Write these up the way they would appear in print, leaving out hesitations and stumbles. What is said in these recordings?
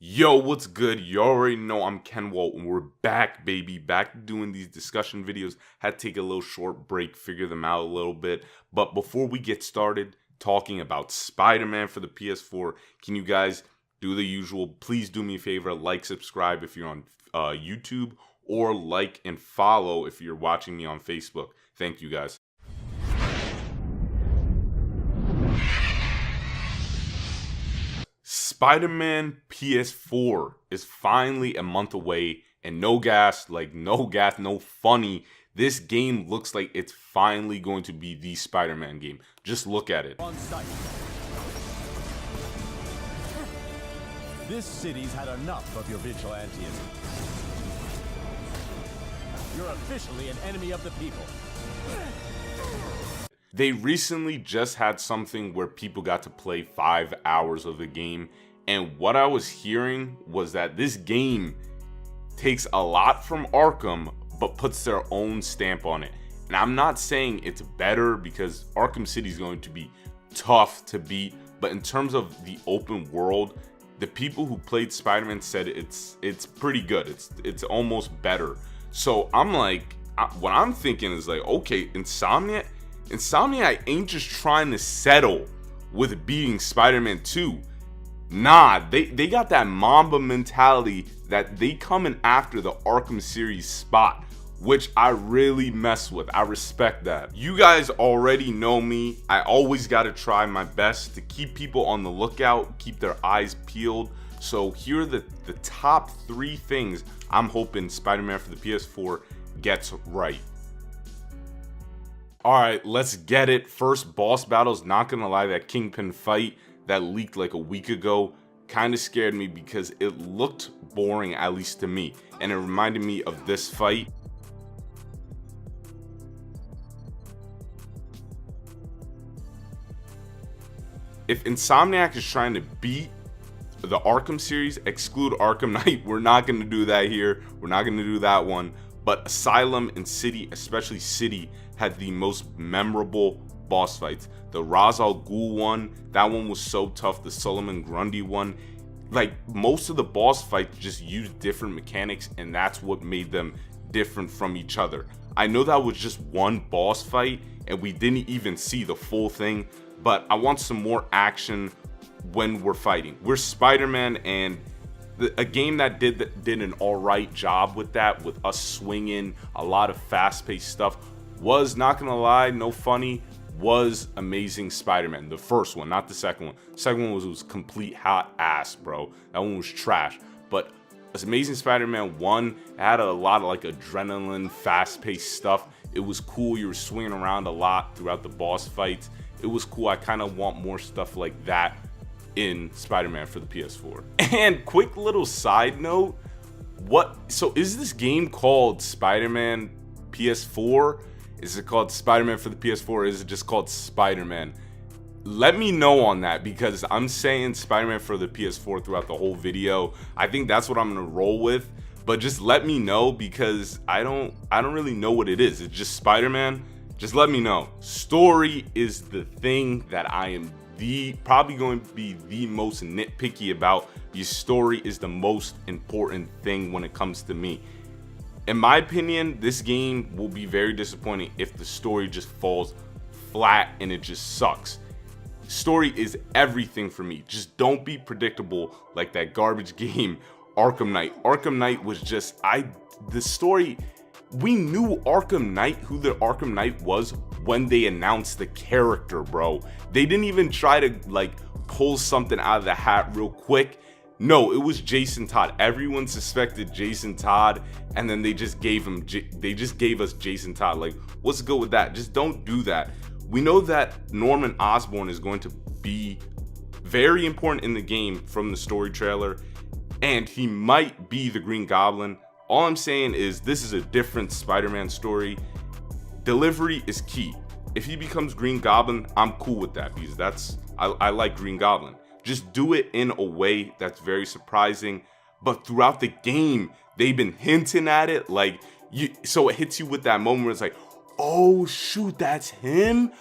Yo, what's good? You already know I'm Ken Walt, and we're back, baby. Back doing these discussion videos. Had to take a little short break, figure them out a little bit. But before we get started talking about Spider-Man for the PS4, can you guys do the usual? Please do me a favor, like, subscribe if you're on YouTube, or like and follow if you're watching me on Facebook. Thank you, guys. Spider-Man PS4 is finally a month away, and no gas, no funny. This game looks like it's finally going to be the Spider-Man game. Just look at it. On site. This city's had enough of your vigilantism. You're officially an enemy of the people. They recently just had something where people got to play 5 hours of the game, and what I was hearing was that this game takes a lot from Arkham but puts their own stamp on it. And I'm not saying it's better, because Arkham City is going to be tough to beat, but in terms of the open world, the people who played Spider-Man said it's pretty good. It's almost better. So I'm like, what I'm thinking is like, okay, Insomniac ain't just trying to settle with beating Spider-Man 2. Nah, they got that Mamba mentality that they coming after the Arkham series spot, which I really mess with. I respect that. You guys already know me. I always gotta try my best to keep people on the lookout, keep their eyes peeled. So here are the top 3 things I'm hoping Spider-Man for the PS4 gets right. Alright, let's get it. First, boss battles. Not gonna lie, that Kingpin fight that leaked like a week ago kind of scared me because it looked boring, at least to me. And it reminded me of this fight. If Insomniac is trying to beat the Arkham series, exclude Arkham Knight. We're not gonna do that here. We're not gonna do that one. But Asylum and City, especially City, had the most memorable boss fights. The Ra's al Ghul one, that one was so tough. The Solomon Grundy one, like most of the boss fights just used different mechanics, and that's what made them different from each other. I know that was just one boss fight and we didn't even see the full thing, but I want some more action when we're fighting. We're Spider-Man, and a game that did an alright job with that, with us swinging, a lot of fast-paced stuff, was, not gonna lie, no funny, was Amazing Spider-Man. The first one, not the second one. The second one was complete hot ass, bro. That one was trash. But Amazing Spider-Man 1 had a lot of like adrenaline, fast-paced stuff. It was cool. You were swinging around a lot throughout the boss fights. It was cool. I kind of want more stuff like that in Spider-Man for the PS4. And quick little side note, so is this game called Spider-Man PS4? Is it called Spider-Man for the PS4, or is it just called Spider-Man? Let me know on that, because I'm saying Spider-Man for the PS4 throughout the whole video. I think that's what I'm gonna roll with, but just let me know, because I don't really know what it is. It's just Spider-Man. Just let me know. Story is the thing that I am probably going to be the most nitpicky about. The story is the most important thing when it comes to me. In my opinion, this game will be very disappointing if the story just falls flat and it just sucks. Story is everything for me. Just don't be predictable like that garbage game Arkham Knight. Arkham Knight was just, the story, we knew Arkham Knight, who the Arkham Knight was, when they announced the character, bro. They didn't even try to like pull something out of the hat real quick. No, it was Jason Todd. Everyone suspected Jason Todd, and then they just gave us Jason Todd. Like, what's good with that? Just don't do that. We know that Norman Osborn is going to be very important in the game from the story trailer, and he might be the Green Goblin. All I'm saying is this is a different Spider-Man story. Delivery is key. If he becomes Green Goblin, I'm cool with that, because I like Green Goblin. Just do it in a way that's very surprising. But throughout the game, they've been hinting at it, like so it hits you with that moment where it's like, oh shoot, that's him.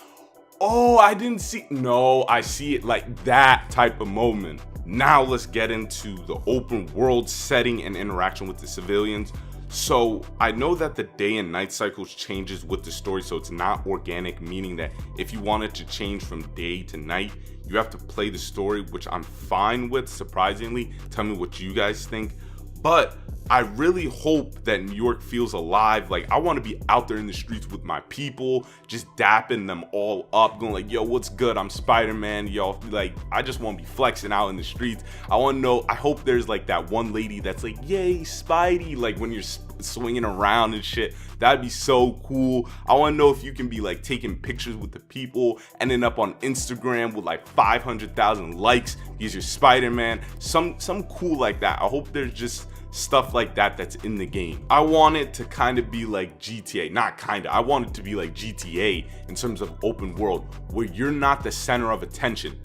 Oh, I didn't see. No, I see it like that type of moment. Now let's get into the open world setting and interaction with the civilians. So I know that the day and night cycles changes with the story, so it's not organic, meaning that if you wanted to change from day to night, you have to play the story, which I'm fine with, surprisingly. Tell me what you guys think. But I really hope that New York feels alive. Like, I want to be out there in the streets with my people, just dapping them all up, going like, yo, what's good? I'm Spider-Man, yo. Like, I just want to be flexing out in the streets. I want to know, I hope there's like that one lady that's like, yay, Spidey, like when you're swinging around and shit. That'd be so cool. I want to know if you can be like taking pictures with the people, ending up on Instagram with like 500,000 likes because you're Spider-Man. Some cool like that. I hope there's just stuff like that that's in the game. I want it to kind of be like GTA, not kind of, I want it to be like GTA in terms of open world, where you're not the center of attention.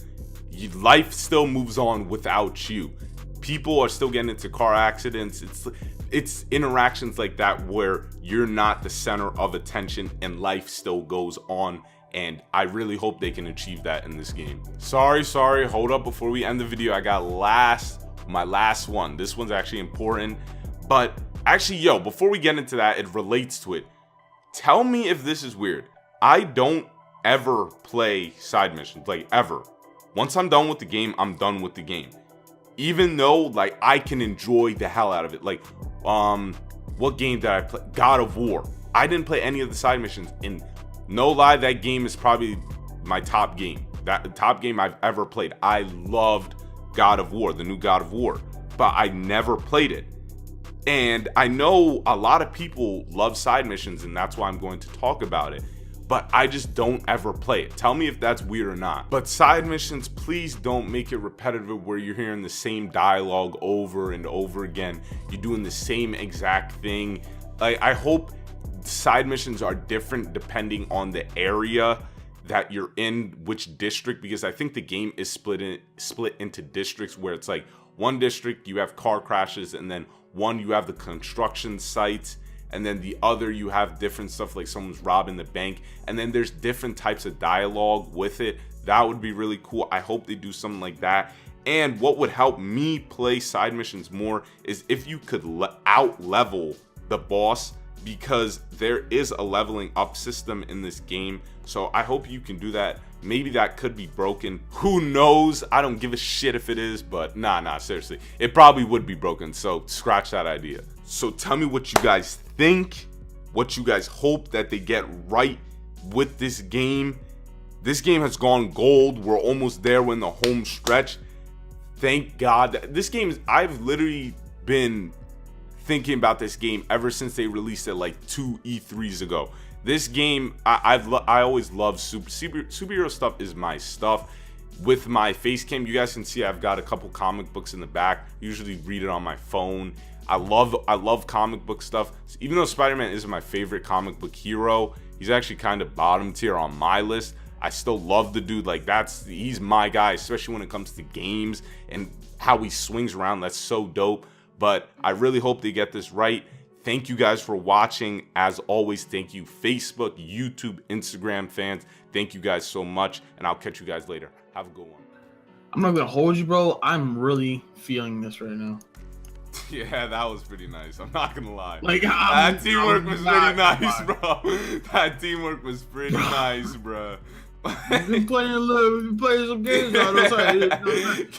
Life still moves on without you. People are still getting into car accidents. It's interactions like that where you're not the center of attention and life still goes on. And I really hope they can achieve that in this game. Sorry, hold up before we end the video. I got my last one. This one's actually important, but actually, yo, before we get into that, it relates to it. Tell me if this is weird. I don't ever play side missions, like ever. Once I'm done with the game, I'm done with the game. Even though like I can enjoy the hell out of it. Like, what game did I play? God of War. I didn't play any of the side missions, and no lie, that game is probably my top game. That top game I've ever played. I loved God of War, the new God of War, but I never played it. And I know a lot of people love side missions, and that's why I'm going to talk about it, but I just don't ever play it. Tell me if that's weird or not. But side missions, please don't make it repetitive where you're hearing the same dialogue over and over again. You're doing the same exact thing. Like, I hope side missions are different depending on the area that you're in, which district, because I think the game is split into districts where it's like one district you have car crashes, and then one you have the construction sites, and then the other you have different stuff like someone's robbing the bank, and then there's different types of dialogue with it. That would be really cool. I hope they do something like that. And what would help me play side missions more is if you could out level the boss, because there is a leveling up system in this game. So I hope you can do that. Maybe that could be broken. Who knows? I don't give a shit if it is, but nah, seriously. It probably would be broken, so scratch that idea. So tell me what you guys think, what you guys hope that they get right with this game. This game has gone gold. We're almost there. We're in the home stretch. Thank God. This game is, I've literally been thinking about this game ever since they released it like 2 E3s ago. This game, I always love superhero stuff is my stuff. With my face cam, you guys can see I've got a couple comic books in the back. Usually read it on my phone. I love comic book stuff. Even though Spider-Man isn't my favorite comic book hero, he's actually kind of bottom tier on my list. I still love the dude. Like, he's my guy, especially when it comes to games and how he swings around. That's so dope. But I really hope they get this right. Thank you guys for watching. As always, thank you Facebook, YouTube, Instagram fans. Thank you guys so much, and I'll catch you guys later. Have a good one. I'm not gonna hold you, bro. I'm really feeling this right now. Yeah, that was pretty nice. I'm not gonna lie. Like, that teamwork was pretty nice, bro. That teamwork was pretty nice, bro. We've been playing some games on those.